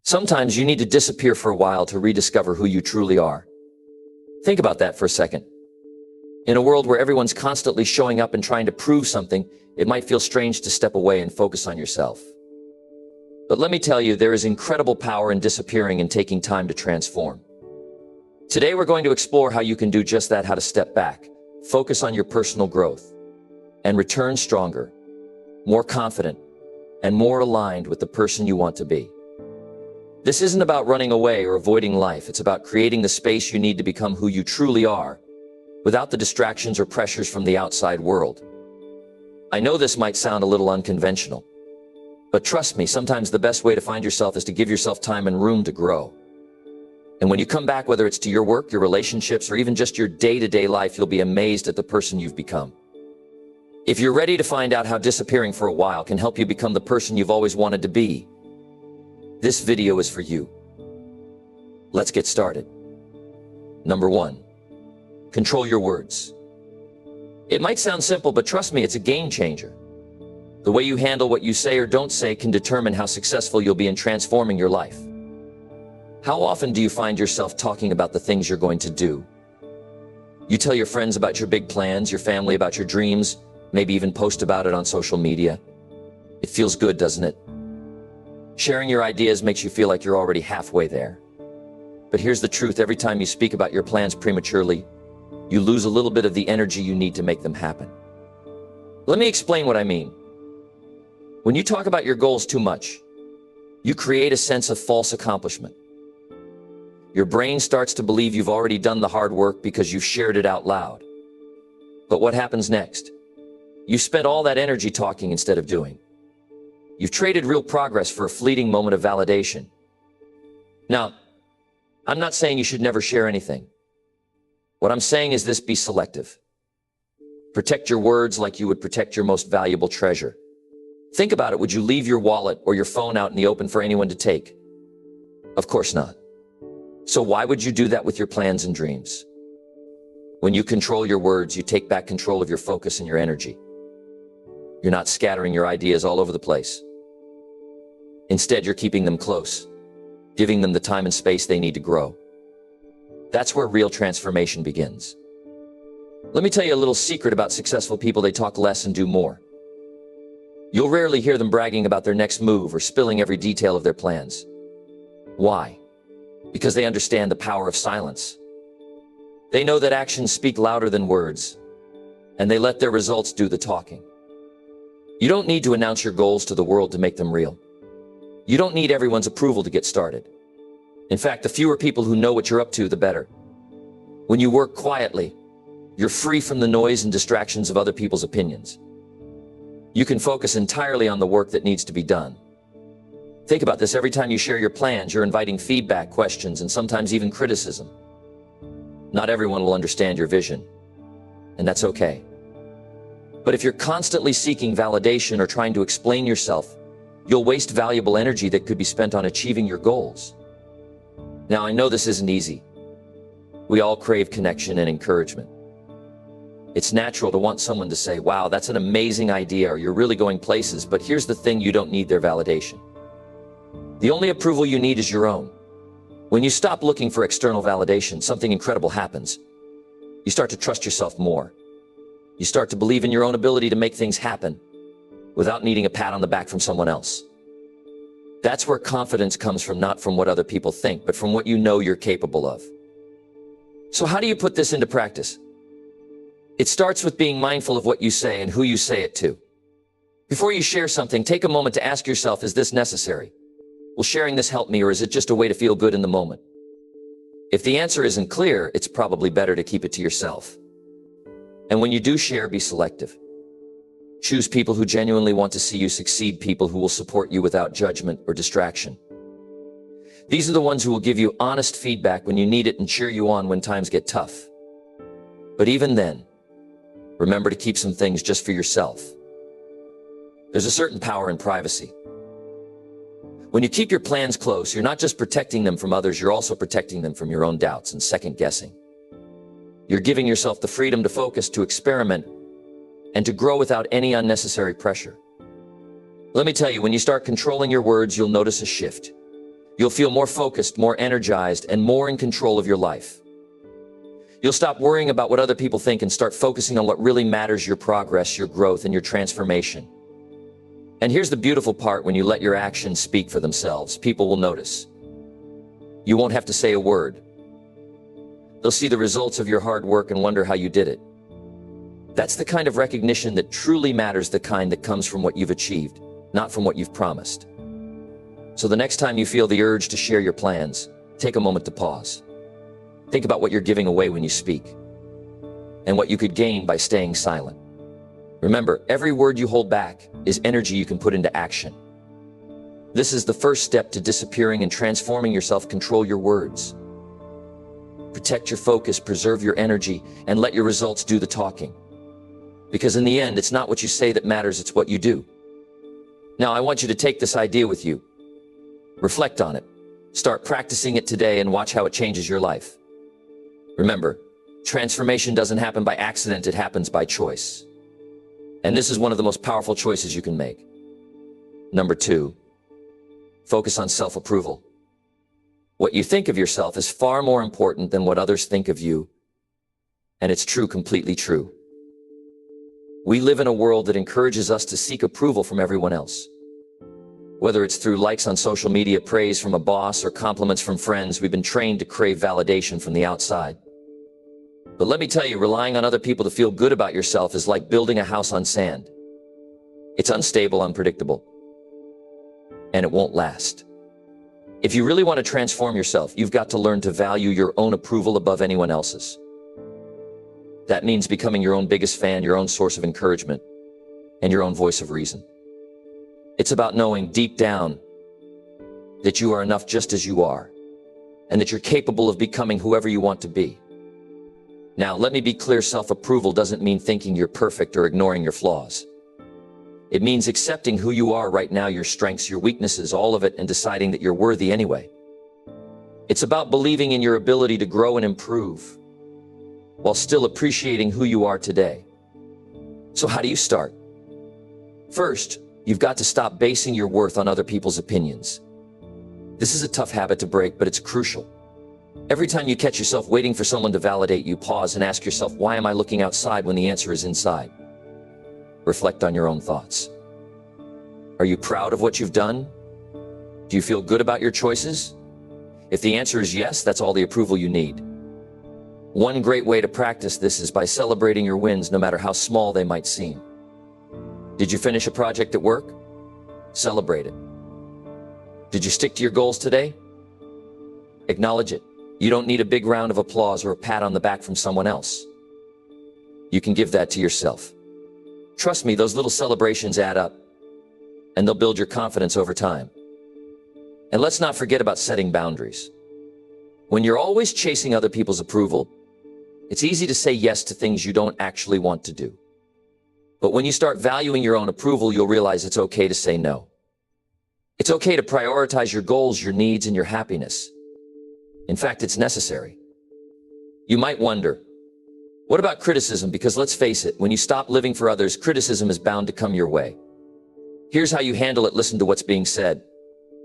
Sometimes you need to disappear for a while to rediscover who you truly are. Think about that for a second. In a world where everyone's constantly showing up and trying to prove something, it might feel strange to step away and focus on yourself. But let me tell you, there is incredible power in disappearing and taking time to transform. Today we're going to explore how you can do just that, how to step back, focus on your personal growth, and return stronger, more confident, and more aligned with the person you want to be. This isn't about running away or avoiding life. It's about creating the space you need to become who you truly are, without the distractions or pressures from the outside world. I know this might sound a little unconventional, but trust me, sometimes the best way to find yourself is to give yourself time and room to grow. And when you come back, whether it's to your work, your relationships, or even just your day-to-day life, you'll be amazed at the person you've become. If you're ready to find out how disappearing for a while can help you become the person you've always wanted to be, this video is for you. Let's get started. Number 1. Control your words. It might sound simple, but trust me, it's a game changer. The way you handle what you say or don't say can determine how successful you'll be in transforming your life. How often do you find yourself talking about the things you're going to do? You tell your friends about your big plans, your family about your dreams, maybe even post about it on social media. It feels good, doesn't it? Sharing your ideas makes you feel like you're already halfway there. But here's the truth, every time you speak about your plans prematurely, you lose a little bit of the energy you need to make them happen. Let me explain what I mean. When you talk about your goals too much, you create a sense of false accomplishment. Your brain starts to believe you've already done the hard work because you've shared it out loud. But what happens next? You spent all that energy talking instead of doing. You've traded real progress for a fleeting moment of validation. Now, I'm not saying you should never share anything. What I'm saying is this: be selective. Protect your words like you would protect your most valuable treasure. Think about it. Would you leave your wallet or your phone out in the open for anyone to take? Of course not. So why would you do that with your plans and dreams? When you control your words, you take back control of your focus and your energy. You're not scattering your ideas all over the place. Instead, you're keeping them close, giving them the time and space they need to grow. That's where real transformation begins. Let me tell you a little secret about successful people: they talk less and do more. You'll rarely hear them bragging about their next move or spilling every detail of their plans. Why? Because they understand the power of silence. They know that actions speak louder than words, and they let their results do the talking. You don't need to announce your goals to the world to make them real. You don't need everyone's approval to get started. In fact, the fewer people who know what you're up to, the better. When you work quietly, you're free from the noise and distractions of other people's opinions. You can focus entirely on the work that needs to be done. Think about this: every time you share your plans, you're inviting feedback, questions, and sometimes even criticism. Not everyone will understand your vision, and that's okay. But if you're constantly seeking validation or trying to explain yourself, you'll waste valuable energy that could be spent on achieving your goals. Now, I know this isn't easy. We all crave connection and encouragement. It's natural to want someone to say, "Wow, that's an amazing idea," or "You're really going places." But here's the thing: you don't need their validation. The only approval you need is your own. When you stop looking for external validation, something incredible happens. You start to trust yourself more. You start to believe in your own ability to make things happen without needing a pat on the back from someone else. That's where confidence comes from, not from what other people think, but from what you know you're capable of. So how do you put this into practice? It starts with being mindful of what you say and who you say it to. Before you share something, take a moment to ask yourself, is this necessary? Will sharing this help me, or is it just a way to feel good in the moment? If the answer isn't clear, it's probably better to keep it to yourself. And when you do share, be selective. Choose people who genuinely want to see you succeed, people who will support you without judgment or distraction. These are the ones who will give you honest feedback when you need it and cheer you on when times get tough. But even then, remember to keep some things just for yourself. There's a certain power in privacy. When you keep your plans close, you're not just protecting them from others, you're also protecting them from your own doubts and second guessing. You're giving yourself the freedom to focus, to experiment, and to grow without any unnecessary pressure. Let me tell you, when you start controlling your words, you'll notice a shift. You'll feel more focused, more energized, and more in control of your life. You'll stop worrying about what other people think and start focusing on what really matters: your progress, your growth, and your transformation. And here's the beautiful part: when you let your actions speak for themselves, people will notice. You won't have to say a word. They'll see the results of your hard work and wonder how you did it. That's the kind of recognition that truly matters, the kind that comes from what you've achieved, not from what you've promised. So the next time you feel the urge to share your plans, take a moment to pause. Think about what you're giving away when you speak, and what you could gain by staying silent. Remember, every word you hold back is energy you can put into action. This is the first step to disappearing and transforming yourself. Control your words. Protect your focus, preserve your energy, and let your results do the talking. Because in the end, it's not what you say that matters, it's what you do. Now, I want you to take this idea with you. Reflect on it. Start practicing it today and watch how it changes your life. Remember, transformation doesn't happen by accident, it happens by choice. And this is one of the most powerful choices you can make. Number 2, focus on self-approval. What you think of yourself is far more important than what others think of you. And it's true, completely true. We live in a world that encourages us to seek approval from everyone else. Whether it's through likes on social media, praise from a boss, or compliments from friends, we've been trained to crave validation from the outside. But let me tell you, relying on other people to feel good about yourself is like building a house on sand. It's unstable, unpredictable, and it won't last. If you really want to transform yourself, you've got to learn to value your own approval above anyone else's. That means becoming your own biggest fan, your own source of encouragement, and your own voice of reason. It's about knowing deep down that you are enough just as you are, and that you're capable of becoming whoever you want to be. Now, let me be clear, self-approval doesn't mean thinking you're perfect or ignoring your flaws. It means accepting who you are right now, your strengths, your weaknesses, all of it, and deciding that you're worthy anyway. It's about believing in your ability to grow and improve, while still appreciating who you are today. So how do you start? First, you've got to stop basing your worth on other people's opinions. This is a tough habit to break, but it's crucial. Every time you catch yourself waiting for someone to validate you, pause and ask yourself, why am I looking outside when the answer is inside? Reflect on your own thoughts. Are you proud of what you've done? Do you feel good about your choices? If the answer is yes, that's all the approval you need. One great way to practice this is by celebrating your wins, no matter how small they might seem. Did you finish a project at work? Celebrate it. Did you stick to your goals today? Acknowledge it. You don't need a big round of applause or a pat on the back from someone else. You can give that to yourself. Trust me, those little celebrations add up, and they'll build your confidence over time. And let's not forget about setting boundaries. When you're always chasing other people's approval, it's easy to say yes to things you don't actually want to do. But when you start valuing your own approval, you'll realize it's okay to say no. It's okay to prioritize your goals, your needs, and your happiness. In fact, it's necessary. You might wonder, what about criticism? Because let's face it, when you stop living for others, criticism is bound to come your way. Here's how you handle it. Listen to what's being said,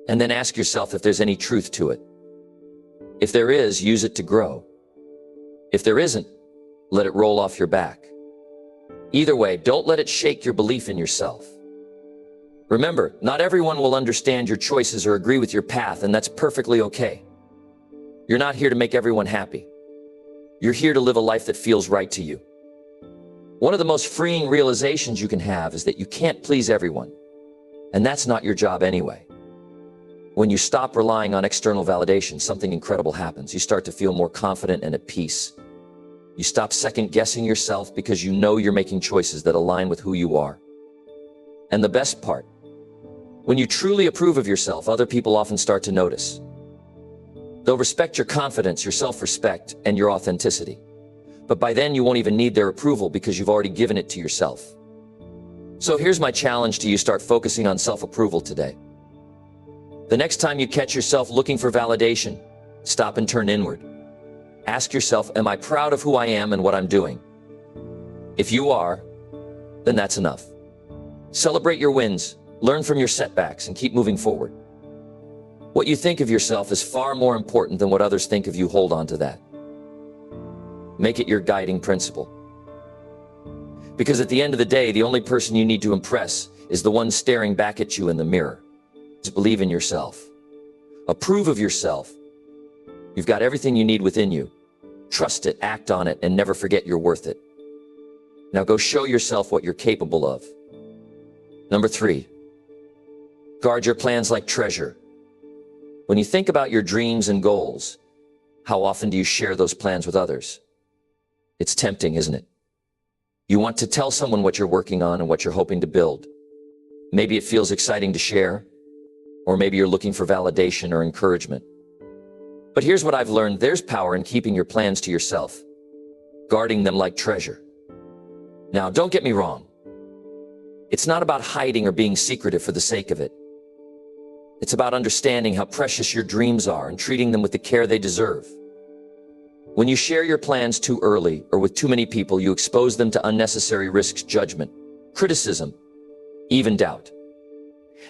and then ask yourself if there's any truth to it. If there is, use it to grow. If there isn't, let it roll off your back. Either way, don't let it shake your belief in yourself. Remember, not everyone will understand your choices or agree with your path, and that's perfectly okay. You're not here to make everyone happy. You're here to live a life that feels right to you. One of the most freeing realizations you can have is that you can't please everyone, and that's not your job anyway. When you stop relying on external validation, something incredible happens. You start to feel more confident and at peace. You stop second-guessing yourself because you know you're making choices that align with who you are. And the best part, when you truly approve of yourself, other people often start to notice. They'll respect your confidence, your self-respect, and your authenticity. But by then, you won't even need their approval because you've already given it to yourself. So here's my challenge to you: start focusing on self-approval today. The next time you catch yourself looking for validation, stop and turn inward. Ask yourself, am I proud of who I am and what I'm doing? If you are, then that's enough. Celebrate your wins, learn from your setbacks, and keep moving forward. What you think of yourself is far more important than what others think of you. Hold on to that. Make it your guiding principle. Because at the end of the day, the only person you need to impress is the one staring back at you in the mirror. Just believe in yourself. Approve of yourself. You've got everything you need within you. Trust it, act on it, and never forget you're worth it. Now go show yourself what you're capable of. Number 3, guard your plans like treasure. When you think about your dreams and goals, how often do you share those plans with others? It's tempting, isn't it? You want to tell someone what you're working on and what you're hoping to build. Maybe it feels exciting to share, or maybe you're looking for validation or encouragement. But here's what I've learned. There's power in keeping your plans to yourself, guarding them like treasure. Now, don't get me wrong. It's not about hiding or being secretive for the sake of it. It's about understanding how precious your dreams are and treating them with the care they deserve. When you share your plans too early or with too many people, you expose them to unnecessary risks, judgment, criticism, even doubt.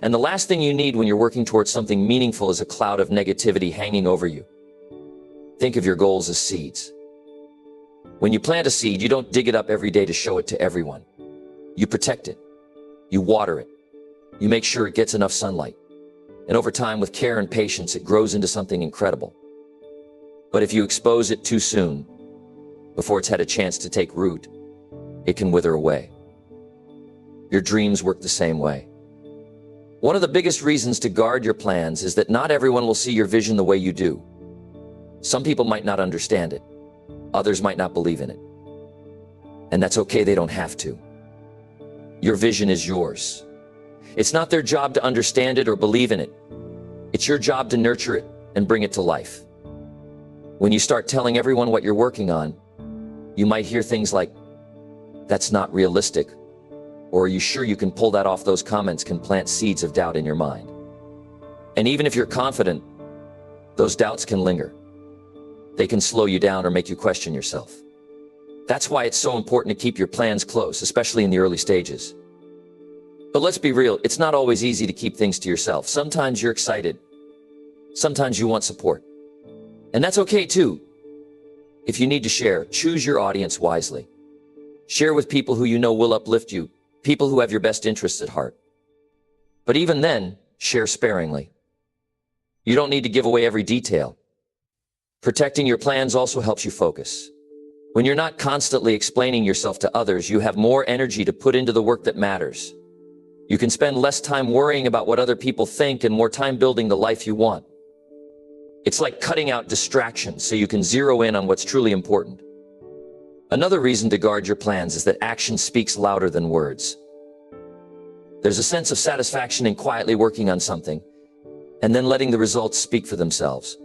And the last thing you need when you're working towards something meaningful is a cloud of negativity hanging over you. Think of your goals as seeds. When you plant a seed, you don't dig it up every day to show it to everyone. You protect it. You water it. You make sure it gets enough sunlight. And over time, with care and patience, it grows into something incredible. But if you expose it too soon, before it's had a chance to take root, it can wither away. Your dreams work the same way. One of the biggest reasons to guard your plans is that not everyone will see your vision the way you do. Some people might not understand it. Others might not believe in it. And that's okay, they don't have to. Your vision is yours. It's not their job to understand it or believe in it. It's your job to nurture it and bring it to life. When you start telling everyone what you're working on, you might hear things like, "That's not realistic," or "Are you sure you can pull that off?" Those comments can plant seeds of doubt in your mind. And even if you're confident, those doubts can linger. They can slow you down or make you question yourself. That's why it's so important to keep your plans close, especially in the early stages. But let's be real, it's not always easy to keep things to yourself. Sometimes you're excited. Sometimes you want support. And that's okay too. If you need to share, choose your audience wisely. Share with people who you know will uplift you, people who have your best interests at heart. But even then, share sparingly. You don't need to give away every detail. Protecting your plans also helps you focus. When you're not constantly explaining yourself to others, you have more energy to put into the work that matters. You can spend less time worrying about what other people think and more time building the life you want. It's like cutting out distractions so you can zero in on what's truly important. Another reason to guard your plans is that action speaks louder than words. There's a sense of satisfaction in quietly working on something and then letting the results speak for themselves.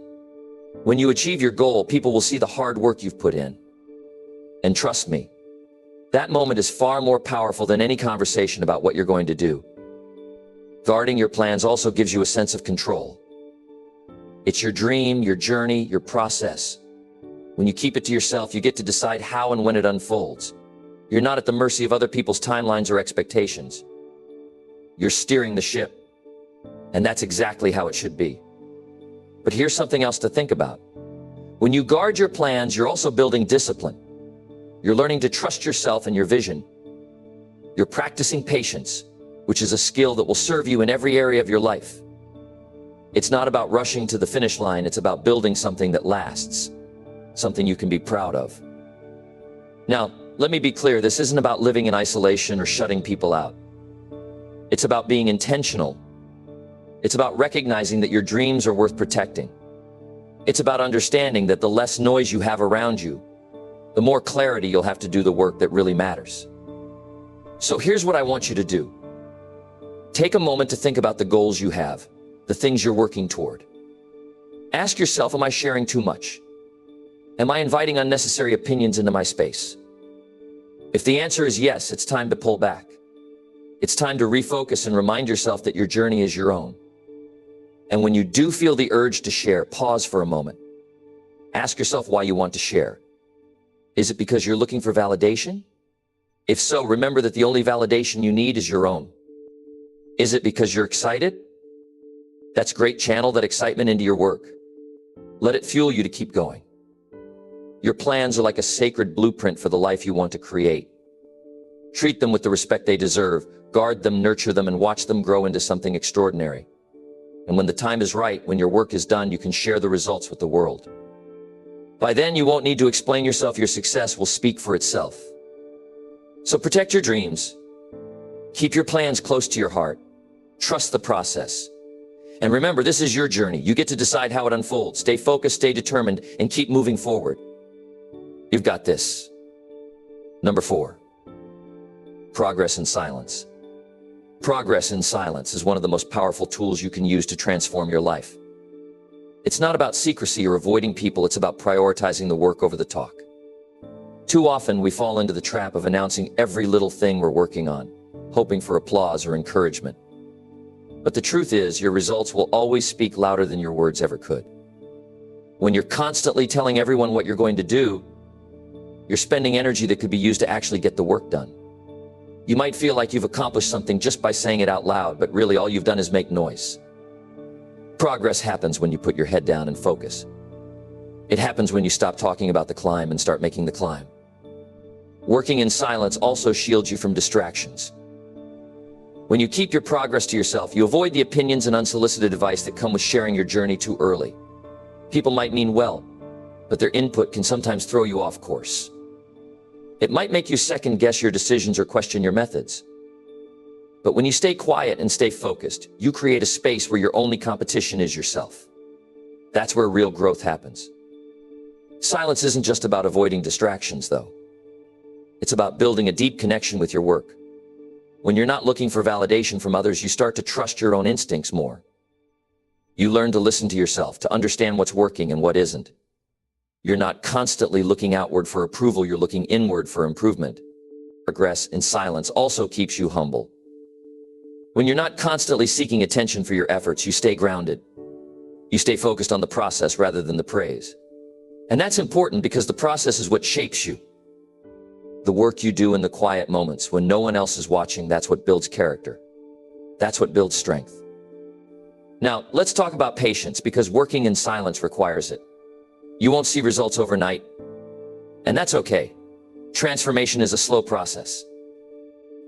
When you achieve your goal, people will see the hard work you've put in. And trust me, that moment is far more powerful than any conversation about what you're going to do. Guarding your plans also gives you a sense of control. It's your dream, your journey, your process. When you keep it to yourself, you get to decide how and when it unfolds. You're not at the mercy of other people's timelines or expectations. You're steering the ship. And that's exactly how it should be. But here's something else to think about. When you guard your plans, you're also building discipline. You're learning to trust yourself and your vision. You're practicing patience, which is a skill that will serve you in every area of your life. It's not about rushing to the finish line, it's about building something that lasts, something you can be proud of. Now, let me be clear, this isn't about living in isolation or shutting people out. It's about being intentional. It's about recognizing that your dreams are worth protecting. It's about understanding that the less noise you have around you, the more clarity you'll have to do the work that really matters. So here's what I want you to do. Take a moment to think about the goals you have, the things you're working toward. Ask yourself, am I sharing too much? Am I inviting unnecessary opinions into my space? If the answer is yes, it's time to pull back. It's time to refocus and remind yourself that your journey is your own. And when you do feel the urge to share, pause for a moment. Ask yourself why you want to share. Is it because you're looking for validation? If so, remember that the only validation you need is your own. Is it because you're excited? That's great. Channel that excitement into your work. Let it fuel you to keep going. Your plans are like a sacred blueprint for the life you want to create. Treat them with the respect they deserve, guard them, nurture them, and watch them grow into something extraordinary. And when the time is right, when your work is done, you can share the results with the world. By then, you won't need to explain yourself. Your success will speak for itself. So protect your dreams. Keep your plans close to your heart. Trust the process. And remember, this is your journey. You get to decide how it unfolds. Stay focused, stay determined, and keep moving forward. You've got this. Number 4. Progress in silence. Progress in silence is one of the most powerful tools you can use to transform your life. It's not about secrecy or avoiding people, it's about prioritizing the work over the talk. Too often, we fall into the trap of announcing every little thing we're working on, hoping for applause or encouragement. But the truth is, your results will always speak louder than your words ever could. When you're constantly telling everyone what you're going to do, you're spending energy that could be used to actually get the work done. You might feel like you've accomplished something just by saying it out loud, but really all you've done is make noise. Progress happens when you put your head down and focus. It happens when you stop talking about the climb and start making the climb. Working in silence also shields you from distractions. When you keep your progress to yourself, you avoid the opinions and unsolicited advice that come with sharing your journey too early. People might mean well, but their input can sometimes throw you off course. It might make you second-guess your decisions or question your methods. But when you stay quiet and stay focused, you create a space where your only competition is yourself. That's where real growth happens. Silence isn't just about avoiding distractions, though. It's about building a deep connection with your work. When you're not looking for validation from others, you start to trust your own instincts more. You learn to listen to yourself, to understand what's working and what isn't. You're not constantly looking outward for approval, you're looking inward for improvement. Progress in silence also keeps you humble. When you're not constantly seeking attention for your efforts, you stay grounded. You stay focused on the process rather than the praise. And that's important because the process is what shapes you. The work you do in the quiet moments when no one else is watching, that's what builds character. That's what builds strength. Now, let's talk about patience, because working in silence requires it. You won't see results overnight, and that's okay. Transformation is a slow process.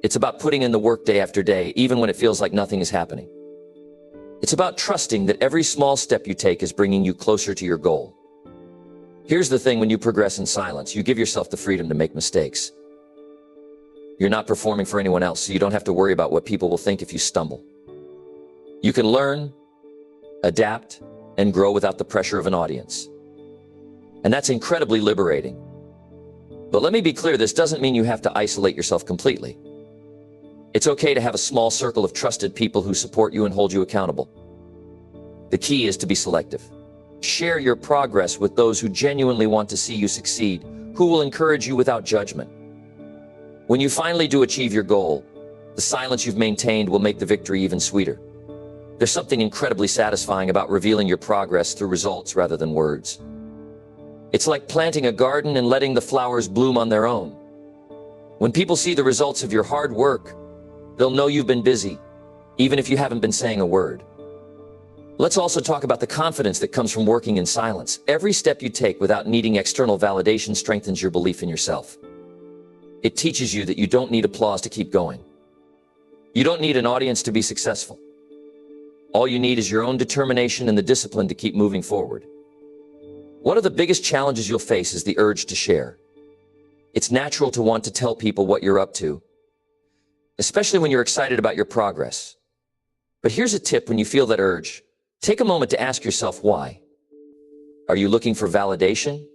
It's about putting in the work day after day, even when it feels like nothing is happening. It's about trusting that every small step you take is bringing you closer to your goal. Here's the thing: when you progress in silence, you give yourself the freedom to make mistakes. You're not performing for anyone else, so you don't have to worry about what people will think if you stumble. You can learn, adapt, and grow without the pressure of an audience. And that's incredibly liberating. But let me be clear, this doesn't mean you have to isolate yourself completely. It's okay to have a small circle of trusted people who support you and hold you accountable. The key is to be selective. Share your progress with those who genuinely want to see you succeed, who will encourage you without judgment. When you finally do achieve your goal, the silence you've maintained will make the victory even sweeter. There's something incredibly satisfying about revealing your progress through results rather than words. It's like planting a garden and letting the flowers bloom on their own. When people see the results of your hard work, they'll know you've been busy, even if you haven't been saying a word. Let's also talk about the confidence that comes from working in silence. Every step you take without needing external validation strengthens your belief in yourself. It teaches you that you don't need applause to keep going. You don't need an audience to be successful. All you need is your own determination and the discipline to keep moving forward. One of the biggest challenges you'll face is the urge to share. It's natural to want to tell people what you're up to, especially when you're excited about your progress. But here's a tip: when you feel that urge, take a moment to ask yourself why. Are you looking for validation?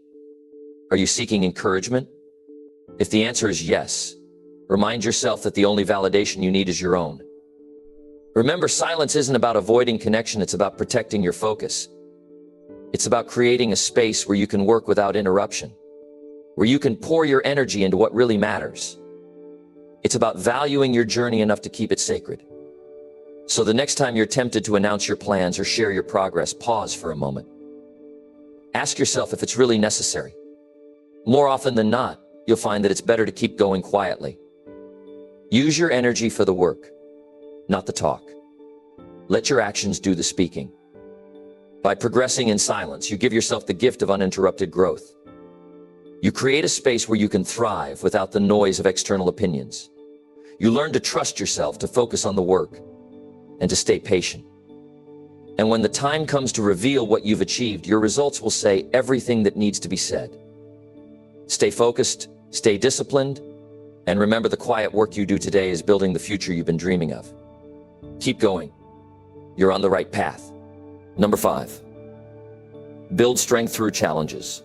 Are you seeking encouragement? If the answer is yes, remind yourself that the only validation you need is your own. Remember, silence isn't about avoiding connection, it's about protecting your focus. It's about creating a space where you can work without interruption, where you can pour your energy into what really matters. It's about valuing your journey enough to keep it sacred. So the next time you're tempted to announce your plans or share your progress, pause for a moment. Ask yourself if it's really necessary. More often than not, you'll find that it's better to keep going quietly. Use your energy for the work, not the talk. Let your actions do the speaking. By progressing in silence, you give yourself the gift of uninterrupted growth. You create a space where you can thrive without the noise of external opinions. You learn to trust yourself, to focus on the work, and to stay patient. And when the time comes to reveal what you've achieved, your results will say everything that needs to be said. Stay focused, stay disciplined, and remember, the quiet work you do today is building the future you've been dreaming of. Keep going. You're on the right path. Number 5, build strength through challenges.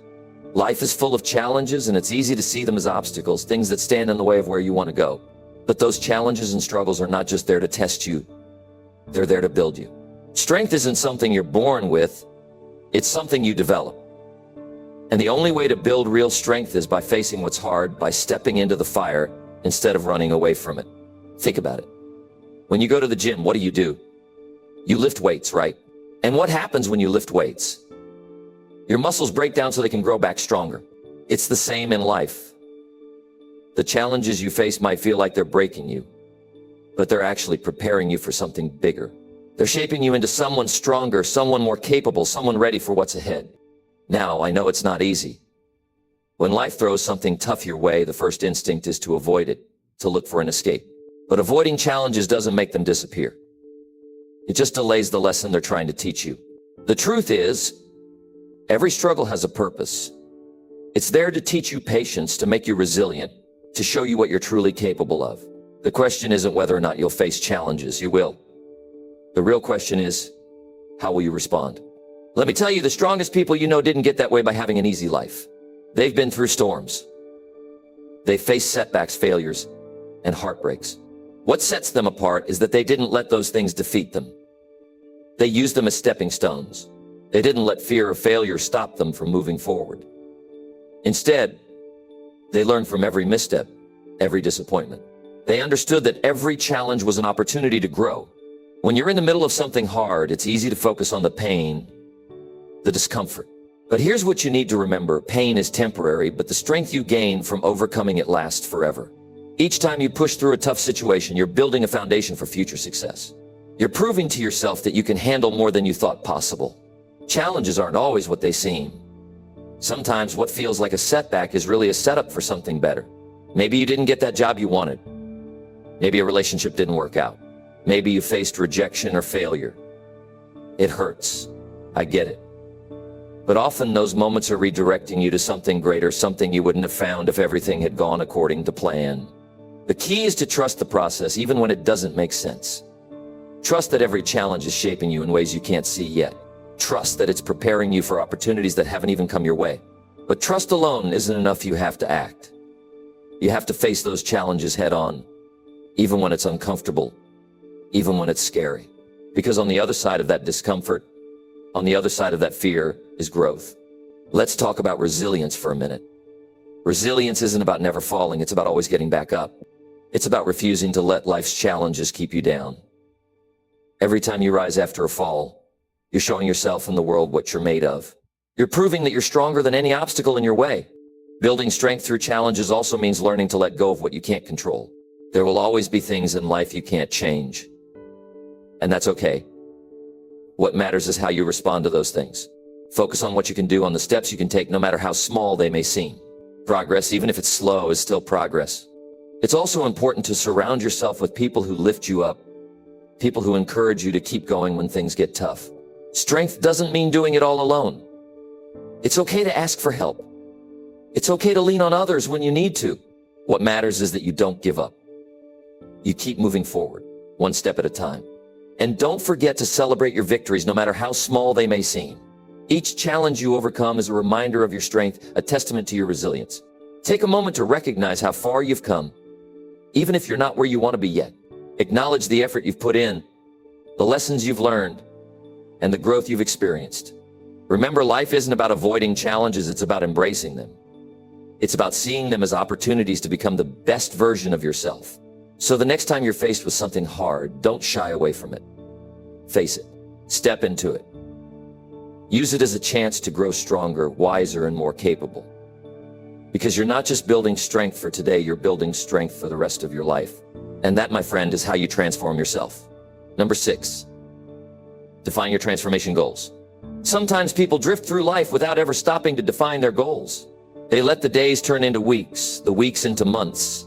Life is full of challenges, and it's easy to see them as obstacles, things that stand in the way of where you want to go. But those challenges and struggles are not just there to test you, they're there to build you. Strength isn't something you're born with, it's something you develop. And the only way to build real strength is by facing what's hard, by stepping into the fire instead of running away from it. Think about it. When you go to the gym, what do? You lift weights, right? And what happens when you lift weights? Your muscles break down so they can grow back stronger. It's the same in life. The challenges you face might feel like they're breaking you, but they're actually preparing you for something bigger. They're shaping you into someone stronger, someone more capable, someone ready for what's ahead. Now, I know it's not easy. When life throws something tough your way, the first instinct is to avoid it, to look for an escape. But avoiding challenges doesn't make them disappear. It just delays the lesson they're trying to teach you. The truth is, every struggle has a purpose. It's there to teach you patience, to make you resilient, to show you what you're truly capable of. The question isn't whether or not you'll face challenges. You will. The real question is, how will you respond? Let me tell you, the strongest people you know didn't get that way by having an easy life. They've been through storms. They faced setbacks, failures, and heartbreaks. What sets them apart is that they didn't let those things defeat them. They used them as stepping stones. They didn't let fear of failure stop them from moving forward. Instead, they learned from every misstep, every disappointment. They understood that every challenge was an opportunity to grow. When you're in the middle of something hard, it's easy to focus on the pain, the discomfort. But here's what you need to remember. Pain is temporary, but the strength you gain from overcoming it lasts forever. Each time you push through a tough situation, you're building a foundation for future success. You're proving to yourself that you can handle more than you thought possible. Challenges aren't always what they seem. Sometimes what feels like a setback is really a setup for something better. Maybe you didn't get that job you wanted. Maybe a relationship didn't work out. Maybe you faced rejection or failure. It hurts. I get it. But often those moments are redirecting you to something greater, something you wouldn't have found if everything had gone according to plan. The key is to trust the process, even when it doesn't make sense. Trust that every challenge is shaping you in ways you can't see yet. Trust that it's preparing you for opportunities that haven't even come your way. But trust alone isn't enough. You have to act. You have to face those challenges head on, even when it's uncomfortable, even when it's scary. Because on the other side of that discomfort, on the other side of that fear, is growth. Let's talk about resilience for a minute. Resilience isn't about never falling, it's about always getting back up. It's about refusing to let life's challenges keep you down. Every time you rise after a fall, you're showing yourself and the world what you're made of. You're proving that you're stronger than any obstacle in your way. Building strength through challenges also means learning to let go of what you can't control. There will always be things in life you can't change. And that's okay. What matters is how you respond to those things. Focus on what you can do, on the steps you can take, no matter how small they may seem. Progress, even if it's slow, is still progress. It's also important to surround yourself with people who lift you up, people who encourage you to keep going when things get tough. Strength doesn't mean doing it all alone. It's okay to ask for help. It's okay to lean on others when you need to. What matters is that you don't give up. You keep moving forward, one step at a time. And don't forget to celebrate your victories, no matter how small they may seem. Each challenge you overcome is a reminder of your strength, a testament to your resilience. Take a moment to recognize how far you've come, even if you're not where you want to be yet. Acknowledge the effort you've put in, the lessons you've learned, and the growth you've experienced. Remember, life isn't about avoiding challenges, it's about embracing them. It's about seeing them as opportunities to become the best version of yourself. So the next time you're faced with something hard, don't shy away from it. Face it. Step into it. Use it as a chance to grow stronger, wiser, and more capable. Because you're not just building strength for today, you're building strength for the rest of your life. And that, my friend, is how you transform yourself. Number 6, Define your transformation goals. Sometimes people drift through life without ever stopping to define their goals. They let the days turn into weeks, the weeks into months,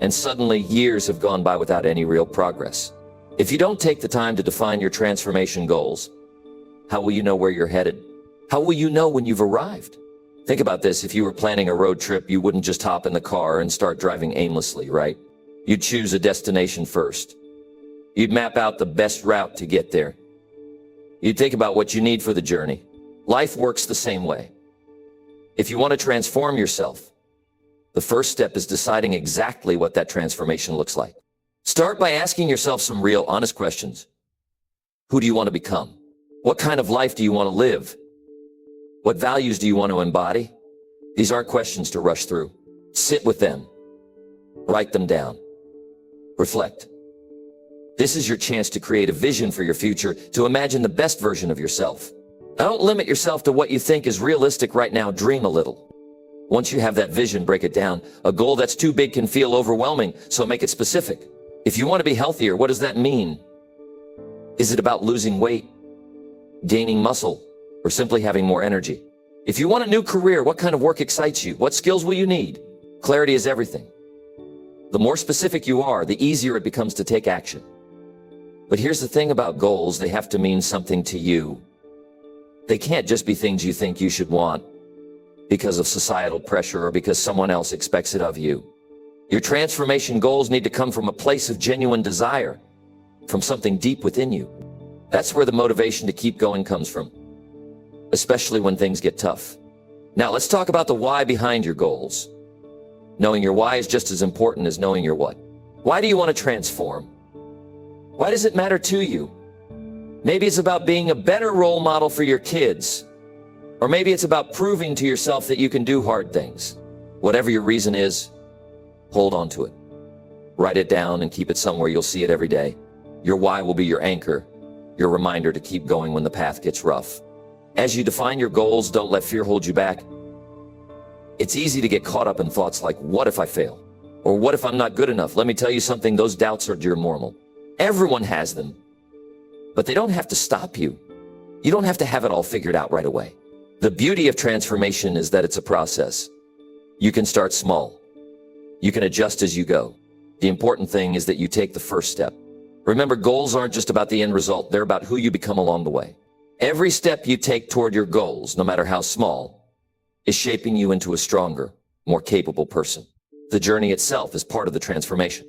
and suddenly years have gone by without any real progress. If you don't take the time to define your transformation goals, how will you know where you're headed? How will you know when you've arrived? Think about this. If you were planning a road trip, you wouldn't just hop in the car and start driving aimlessly, right? You'd choose a destination first. You'd map out the best route to get there. You'd think about what you need for the journey. Life works the same way. If you want to transform yourself, the first step is deciding exactly what that transformation looks like. Start by asking yourself some real, honest questions. Who do you want to become? What kind of life do you want to live? What values do you want to embody? These aren't questions to rush through. Sit with them. Write them down. Reflect. This is your chance to create a vision for your future, to imagine the best version of yourself. Don't limit yourself to what you think is realistic right now. Dream a little. Once you have that vision, break it down. A goal that's too big can feel overwhelming, so make it specific. If you want to be healthier, what does that mean? Is it about losing weight, gaining muscle, or simply having more energy? If you want a new career, what kind of work excites you? What skills will you need? Clarity is everything. The more specific you are, the easier it becomes to take action. But here's the thing about goals, they have to mean something to you. They can't just be things you think you should want because of societal pressure or because someone else expects it of you. Your transformation goals need to come from a place of genuine desire, from something deep within you. That's where the motivation to keep going comes from, especially when things get tough. Now let's talk about the why behind your goals. Knowing your why is just as important as knowing your what. Why do you want to transform? Why does it matter to you? Maybe it's about being a better role model for your kids. Or maybe it's about proving to yourself that you can do hard things. Whatever your reason is, hold on to it. Write it down and keep it somewhere you'll see it every day. Your why will be your anchor, your reminder to keep going when the path gets rough. As you define your goals, don't let fear hold you back. It's easy to get caught up in thoughts like, what if I fail? Or what if I'm not good enough? Let me tell you something, those doubts are normal. Everyone has them, but they don't have to stop you. You don't have to have it all figured out right away. The beauty of transformation is that it's a process. You can start small. You can adjust as you go. The important thing is that you take the first step. Remember, goals aren't just about the end result, they're about who you become along the way. Every step you take toward your goals, no matter how small, is shaping you into a stronger, more capable person. The journey itself is part of the transformation.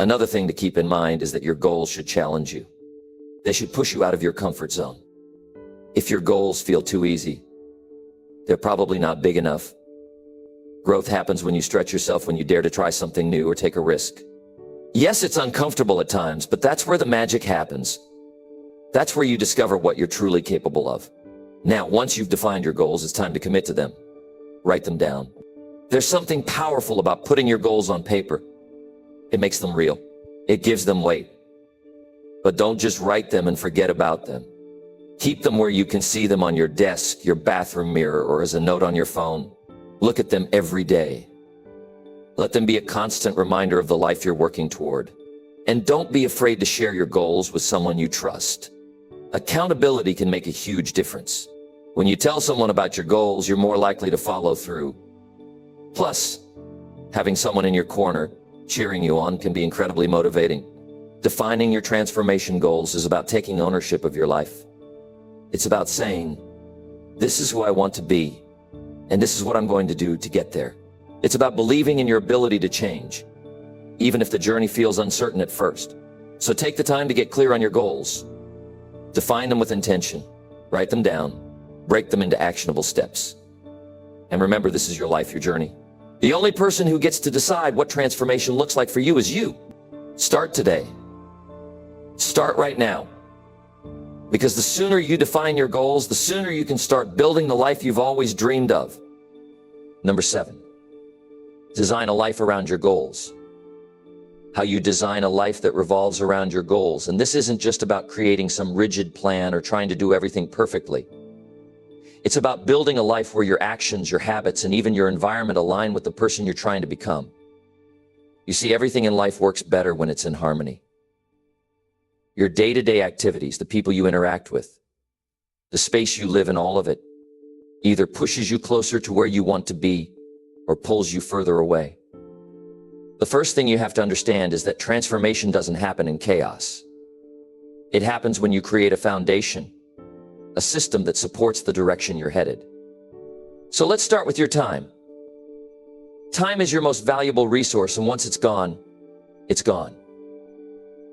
Another thing to keep in mind is that your goals should challenge you. They should push you out of your comfort zone. If your goals feel too easy, they're probably not big enough. Growth happens when you stretch yourself, when you dare to try something new or take a risk. Yes, it's uncomfortable at times, but that's where the magic happens. That's where you discover what you're truly capable of. Now, once you've defined your goals, it's time to commit to them. Write them down. There's something powerful about putting your goals on paper. It makes them real. It gives them weight. But don't just write them and forget about them. Keep them where you can see them, on your desk, your bathroom mirror, or as a note on your phone. Look at them every day. Let them be a constant reminder of the life you're working toward. And don't be afraid to share your goals with someone you trust. Accountability can make a huge difference. When you tell someone about your goals, you're more likely to follow through. Plus, having someone in your corner cheering you on can be incredibly motivating. Defining your transformation goals is about taking ownership of your life. It's about saying, this is who I want to be, and this is what I'm going to do to get there. It's about believing in your ability to change, even if the journey feels uncertain at first. So take the time to get clear on your goals. Define them with intention. Write them down. Break them into actionable steps. And remember, this is your life, your journey. The only person who gets to decide what transformation looks like for you is you. Start today. Start right now. Because the sooner you define your goals, the sooner you can start building the life you've always dreamed of. Number 7, design a life around your goals. How you design a life that revolves around your goals. And this isn't just about creating some rigid plan or trying to do everything perfectly. It's about building a life where your actions, your habits, and even your environment align with the person you're trying to become. You see, everything in life works better when it's in harmony. Your day-to-day activities, the people you interact with, the space you live in, all of it, either pushes you closer to where you want to be or pulls you further away. The first thing you have to understand is that transformation doesn't happen in chaos. It happens when you create a foundation, a system that supports the direction you're headed. So let's start with your time. Time is your most valuable resource, and once it's gone, it's gone.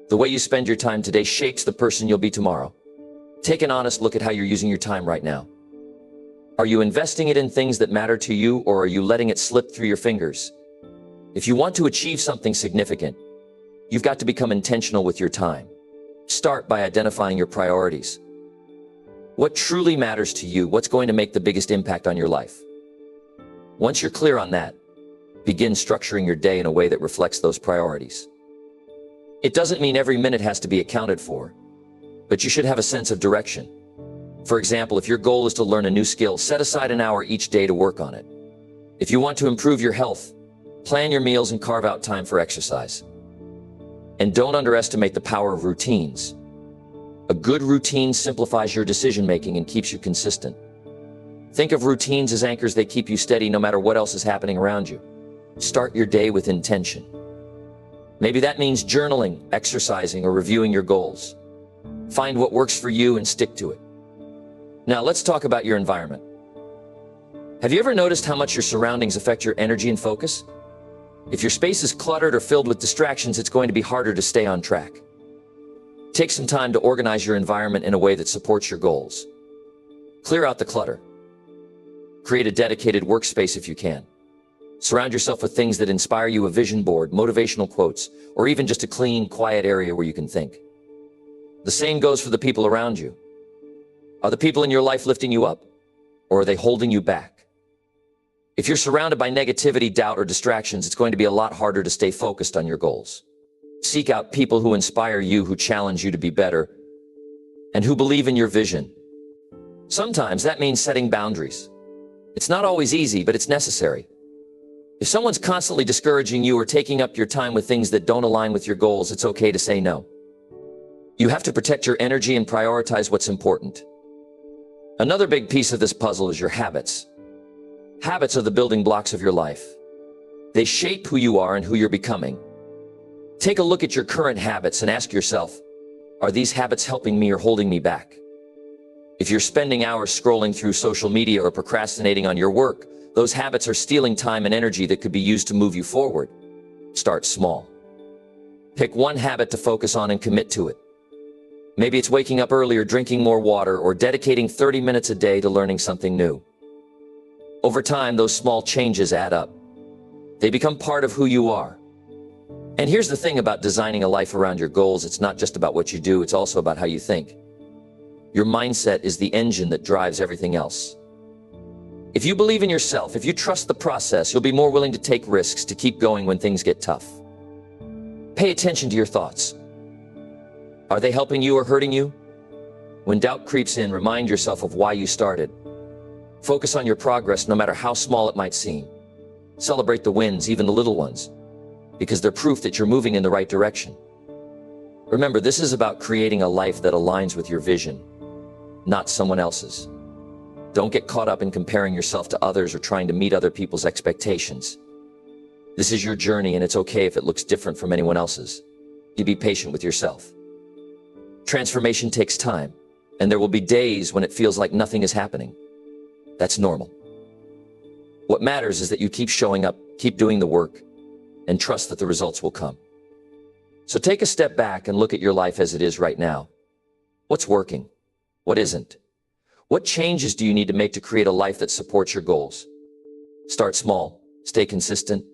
The way you spend your time today shapes the person you'll be tomorrow. Take an honest look at how you're using your time right now. Are you investing it in things that matter to you, or are you letting it slip through your fingers? If you want to achieve something significant, you've got to become intentional with your time. Start by identifying your priorities. What truly matters to you? What's going to make the biggest impact on your life? Once you're clear on that, begin structuring your day in a way that reflects those priorities. It doesn't mean every minute has to be accounted for, but you should have a sense of direction. For example, if your goal is to learn a new skill, set aside an hour each day to work on it. If you want to improve your health, plan your meals and carve out time for exercise. And don't underestimate the power of routines. A good routine simplifies your decision-making and keeps you consistent. Think of routines as anchors. They keep you steady no matter what else is happening around you. Start your day with intention. Maybe that means journaling, exercising, or reviewing your goals. Find what works for you and stick to it. Now let's talk about your environment. Have you ever noticed how much your surroundings affect your energy and focus? If your space is cluttered or filled with distractions, it's going to be harder to stay on track. Take some time to organize your environment in a way that supports your goals. Clear out the clutter. Create a dedicated workspace if you can. Surround yourself with things that inspire you, a vision board, motivational quotes, or even just a clean, quiet area where you can think. The same goes for the people around you. Are the people in your life lifting you up, or are they holding you back? If you're surrounded by negativity, doubt, or distractions, it's going to be a lot harder to stay focused on your goals. Seek out people who inspire you, who challenge you to be better, and who believe in your vision. Sometimes that means setting boundaries. It's not always easy, but it's necessary. If someone's constantly discouraging you or taking up your time with things that don't align with your goals, it's okay to say no. You have to protect your energy and prioritize what's important. Another big piece of this puzzle is your habits. Habits are the building blocks of your life. They shape who you are and who you're becoming. Take a look at your current habits and ask yourself, are these habits helping me or holding me back? If you're spending hours scrolling through social media or procrastinating on your work, those habits are stealing time and energy that could be used to move you forward. Start small. Pick one habit to focus on and commit to it. Maybe it's waking up earlier, drinking more water, or dedicating 30 minutes a day to learning something new. Over time, those small changes add up. They become part of who you are. And here's the thing about designing a life around your goals. It's not just about what you do, it's also about how you think. Your mindset is the engine that drives everything else. If you believe in yourself, if you trust the process, you'll be more willing to take risks, to keep going when things get tough. Pay attention to your thoughts. Are they helping you or hurting you? When doubt creeps in, remind yourself of why you started. Focus on your progress, no matter how small it might seem. Celebrate the wins, even the little ones, because they're proof that you're moving in the right direction. Remember, this is about creating a life that aligns with your vision, not someone else's. Don't get caught up in comparing yourself to others or trying to meet other people's expectations. This is your journey, and it's okay if it looks different from anyone else's. You be patient with yourself. Transformation takes time, and there will be days when it feels like nothing is happening. That's normal. What matters is that you keep showing up, keep doing the work, and trust that the results will come. So take a step back and look at your life as it is right now. What's working? What isn't? What changes do you need to make to create a life that supports your goals? Start small, stay consistent,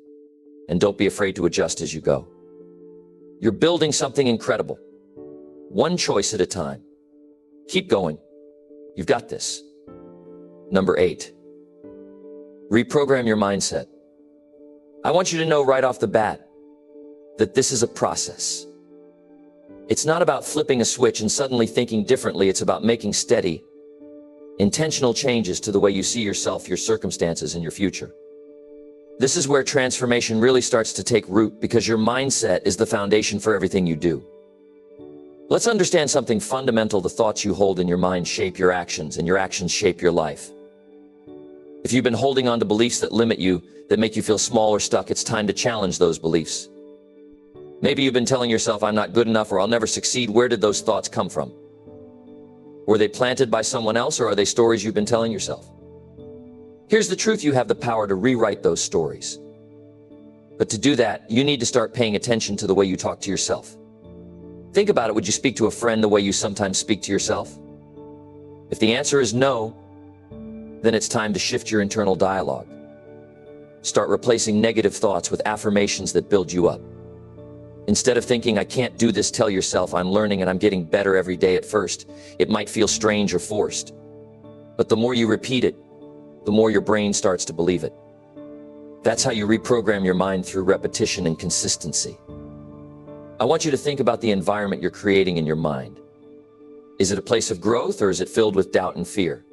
and don't be afraid to adjust as you go. You're building something incredible. One choice at a time. Keep going. You've got this. Number 8. Reprogram your mindset. I want you to know right off the bat that this is a process. It's not about flipping a switch and suddenly thinking differently. It's about making steady, intentional changes to the way you see yourself, your circumstances, and your future. This is where transformation really starts to take root, because your mindset is the foundation for everything you do. Let's understand something fundamental. The thoughts you hold in your mind shape your actions, and your actions shape your life. If you've been holding on to beliefs that limit you, that make you feel small or stuck, it's time to challenge those beliefs. Maybe you've been telling yourself, I'm not good enough, or I'll never succeed. Where did those thoughts come from? Were they planted by someone else, or are they stories you've been telling yourself? Here's the truth: you have the power to rewrite those stories. But to do that, you need to start paying attention to the way you talk to yourself. Think about it. Would you speak to a friend the way you sometimes speak to yourself? If the answer is no, then it's time to shift your internal dialogue. Start replacing negative thoughts with affirmations that build you up. Instead of thinking, I can't do this, tell yourself, I'm learning and I'm getting better every day. At first, it might feel strange or forced. But the more you repeat it, the more your brain starts to believe it. That's how you reprogram your mind, through repetition and consistency. I want you to think about the environment you're creating in your mind. Is it a place of growth, or is it filled with doubt and fear?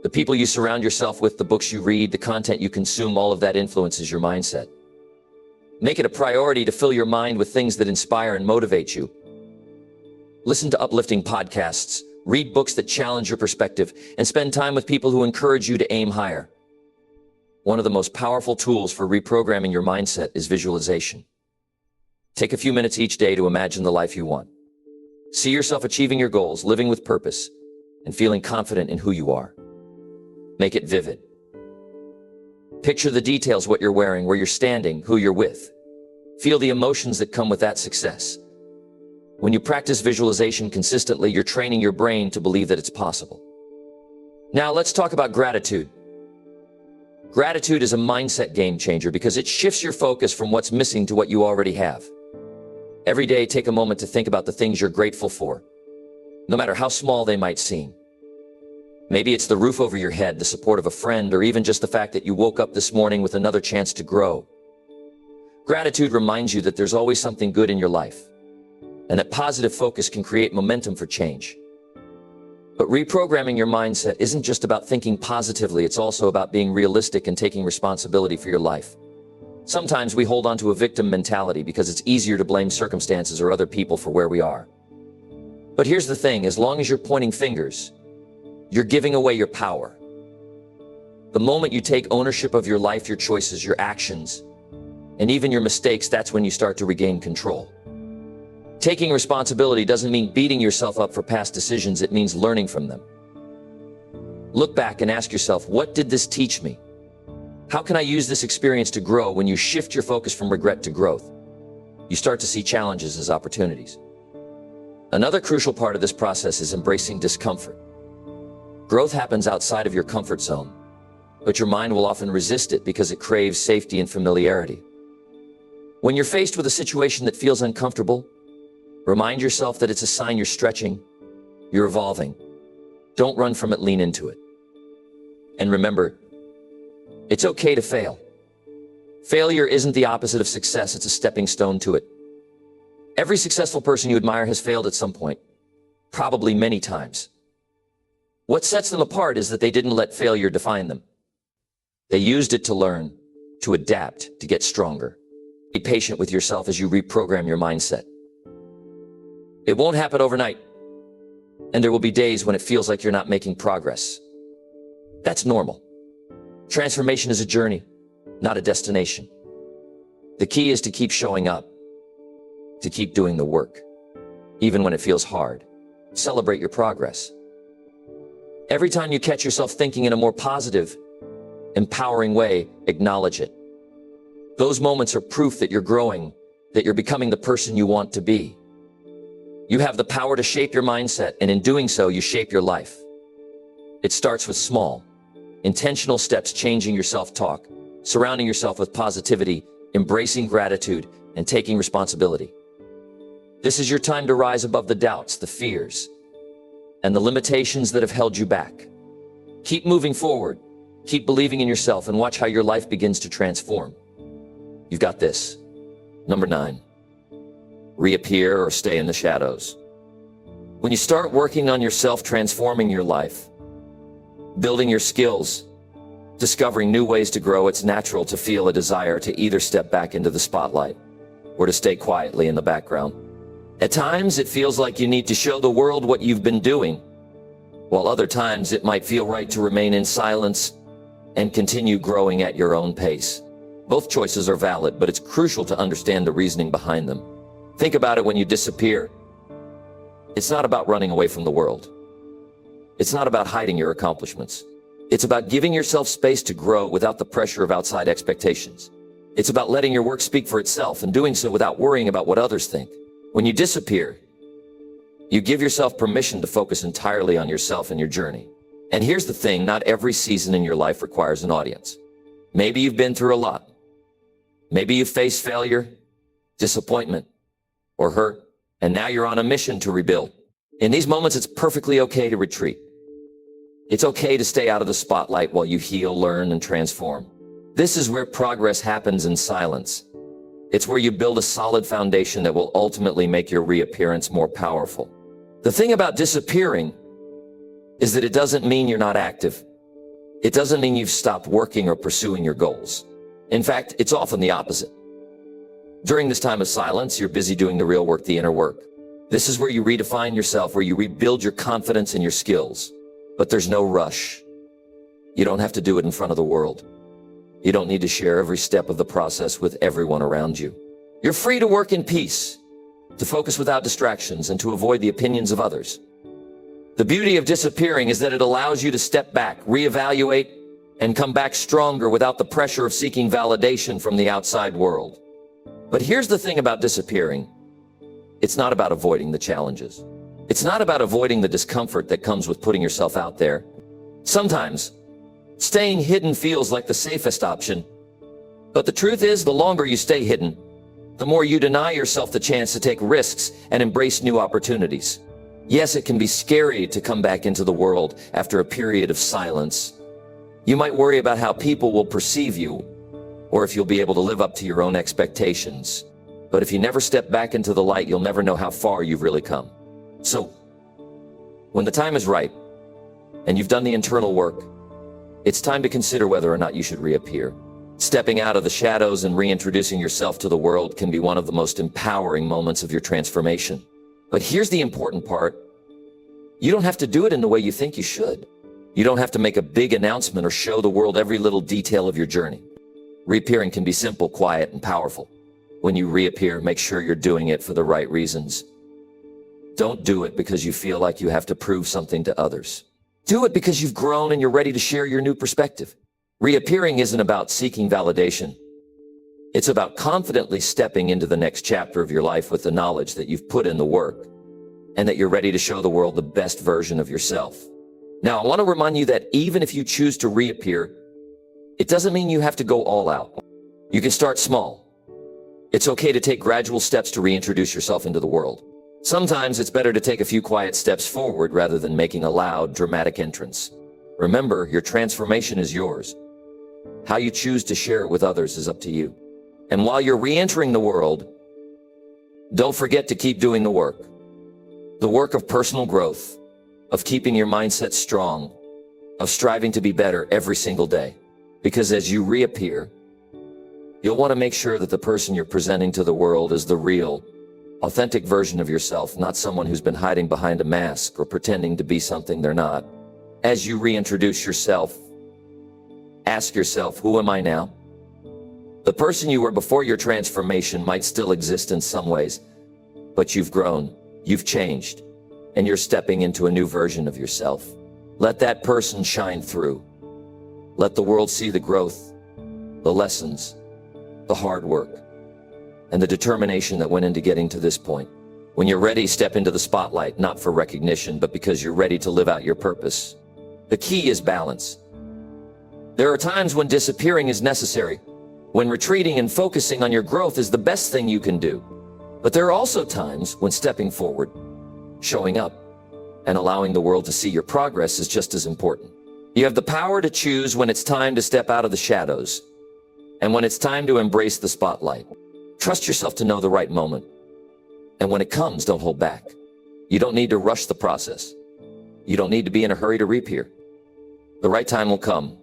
The people you surround yourself with, the books you read, the content you consume, all of that influences your mindset. Make it a priority to fill your mind with things that inspire and motivate you. Listen to uplifting podcasts, read books that challenge your perspective, and spend time with people who encourage you to aim higher. One of the most powerful tools for reprogramming your mindset is visualization. Take a few minutes each day to imagine the life you want. See yourself achieving your goals, living with purpose, and feeling confident in who you are. Make it vivid. Picture the details: what you're wearing, where you're standing, who you're with. Feel the emotions that come with that success. When you practice visualization consistently, you're training your brain to believe that it's possible. Now let's talk about gratitude. Gratitude is a mindset game changer because it shifts your focus from what's missing to what you already have. Every day, take a moment to think about the things you're grateful for, no matter how small they might seem. Maybe it's the roof over your head, the support of a friend, or even just the fact that you woke up this morning with another chance to grow. Gratitude reminds you that there's always something good in your life, and that positive focus can create momentum for change. But reprogramming your mindset isn't just about thinking positively, it's also about being realistic and taking responsibility for your life. Sometimes we hold on to a victim mentality because it's easier to blame circumstances or other people for where we are. But here's the thing: as long as you're pointing fingers, you're giving away your power. The moment you take ownership of your life, your choices, your actions, and even your mistakes, that's when you start to regain control. Taking responsibility doesn't mean beating yourself up for past decisions, it means learning from them. Look back and ask yourself, what did this teach me? How can I use this experience to grow? When you shift your focus from regret to growth, you start to see challenges as opportunities. Another crucial part of this process is embracing discomfort. Growth happens outside of your comfort zone, but your mind will often resist it because it craves safety and familiarity. When you're faced with a situation that feels uncomfortable, remind yourself that it's a sign you're stretching, you're evolving. Don't run from it, lean into it. And remember, it's okay to fail. Failure isn't the opposite of success, it's a stepping stone to it. Every successful person you admire has failed at some point, probably many times. What sets them apart is that they didn't let failure define them. They used it to learn, to adapt, to get stronger. Be patient with yourself as you reprogram your mindset. It won't happen overnight, and there will be days when it feels like you're not making progress. That's normal. Transformation is a journey, not a destination. The key is to keep showing up, to keep doing the work, even when it feels hard. Celebrate your progress. Every time you catch yourself thinking in a more positive, empowering way, acknowledge it. Those moments are proof that you're growing, that you're becoming the person you want to be. You have the power to shape your mindset, and in doing so, you shape your life. It starts with small, intentional steps: changing your self-talk, surrounding yourself with positivity, embracing gratitude, and taking responsibility. This is your time to rise above the doubts, the fears, and the limitations that have held you back. Keep moving forward, keep believing in yourself, and watch how your life begins to transform. You've got this. Number 9, reappear or stay in the shadows. When you start working on yourself, transforming your life, building your skills, discovering new ways to grow, it's natural to feel a desire to either step back into the spotlight or to stay quietly in the background. At times, it feels like you need to show the world what you've been doing, while other times it might feel right to remain in silence and continue growing at your own pace. Both choices are valid, but it's crucial to understand the reasoning behind them. Think about it when you disappear. It's not about running away from the world. It's not about hiding your accomplishments. It's about giving yourself space to grow without the pressure of outside expectations. It's about letting your work speak for itself and doing so without worrying about what others think. When you disappear, you give yourself permission to focus entirely on yourself and your journey. And here's the thing, not every season in your life requires an audience. Maybe you've been through a lot. Maybe you've faced failure, disappointment, or hurt, and now you're on a mission to rebuild. In these moments, it's perfectly okay to retreat. It's okay to stay out of the spotlight while you heal, learn, and transform. This is where progress happens in silence. It's where you build a solid foundation that will ultimately make your reappearance more powerful. The thing about disappearing is that it doesn't mean you're not active. It doesn't mean you've stopped working or pursuing your goals. In fact, it's often the opposite. During this time of silence, you're busy doing the real work, the inner work. This is where you redefine yourself, where you rebuild your confidence and your skills. But there's no rush. You don't have to do it in front of the world. You don't need to share every step of the process with everyone around you. You're free to work in peace, to focus without distractions, and to avoid the opinions of others. The beauty of disappearing is that it allows you to step back, reevaluate, and come back stronger without the pressure of seeking validation from the outside world. But here's the thing about disappearing. It's not about avoiding the challenges. It's not about avoiding the discomfort that comes with putting yourself out there. Sometimes, staying hidden feels like the safest option. But the truth is, the longer you stay hidden, the more you deny yourself the chance to take risks and embrace new opportunities. Yes, it can be scary to come back into the world after a period of silence. You might worry about how people will perceive you, or if you'll be able to live up to your own expectations. But if you never step back into the light, you'll never know how far you've really come. So, when the time is right, and you've done the internal work, it's time to consider whether or not you should reappear. Stepping out of the shadows and reintroducing yourself to the world can be one of the most empowering moments of your transformation. But here's the important part. You don't have to do it in the way you think you should. You don't have to make a big announcement or show the world every little detail of your journey. Reappearing can be simple, quiet, and powerful. When you reappear, make sure you're doing it for the right reasons. Don't do it because you feel like you have to prove something to others. Do it because you've grown and you're ready to share your new perspective. Reappearing isn't about seeking validation. It's about confidently stepping into the next chapter of your life with the knowledge that you've put in the work and that you're ready to show the world the best version of yourself. Now, I want to remind you that even if you choose to reappear, it doesn't mean you have to go all out. You can start small. It's okay to take gradual steps to reintroduce yourself into the world. Sometimes it's better to take a few quiet steps forward rather than making a loud, dramatic entrance. Remember, your transformation is yours. How you choose to share it with others is up to you. And while you're re-entering the world, don't forget to keep doing the work. The work of personal growth, of keeping your mindset strong, of striving to be better every single day. Because as you reappear, you'll want to make sure that the person you're presenting to the world is the real, authentic version of yourself, not someone who's been hiding behind a mask or pretending to be something they're not. As you reintroduce yourself, ask yourself, who am I now? The person you were before your transformation might still exist in some ways, but you've grown, you've changed, and you're stepping into a new version of yourself. Let that person shine through. Let the world see the growth, the lessons, the hard work, and the determination that went into getting to this point. When you're ready, step into the spotlight, not for recognition, but because you're ready to live out your purpose. The key is balance. There are times when disappearing is necessary, when retreating and focusing on your growth is the best thing you can do. But there are also times when stepping forward, showing up, and allowing the world to see your progress is just as important. You have the power to choose when it's time to step out of the shadows, and when it's time to embrace the spotlight. Trust yourself to know the right moment. And when it comes, don't hold back. You don't need to rush the process. You don't need to be in a hurry to reappear. The right time will come.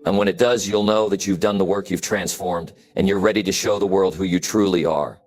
And when it does, you'll know that you've done the work, you've transformed, and you're ready to show the world who you truly are.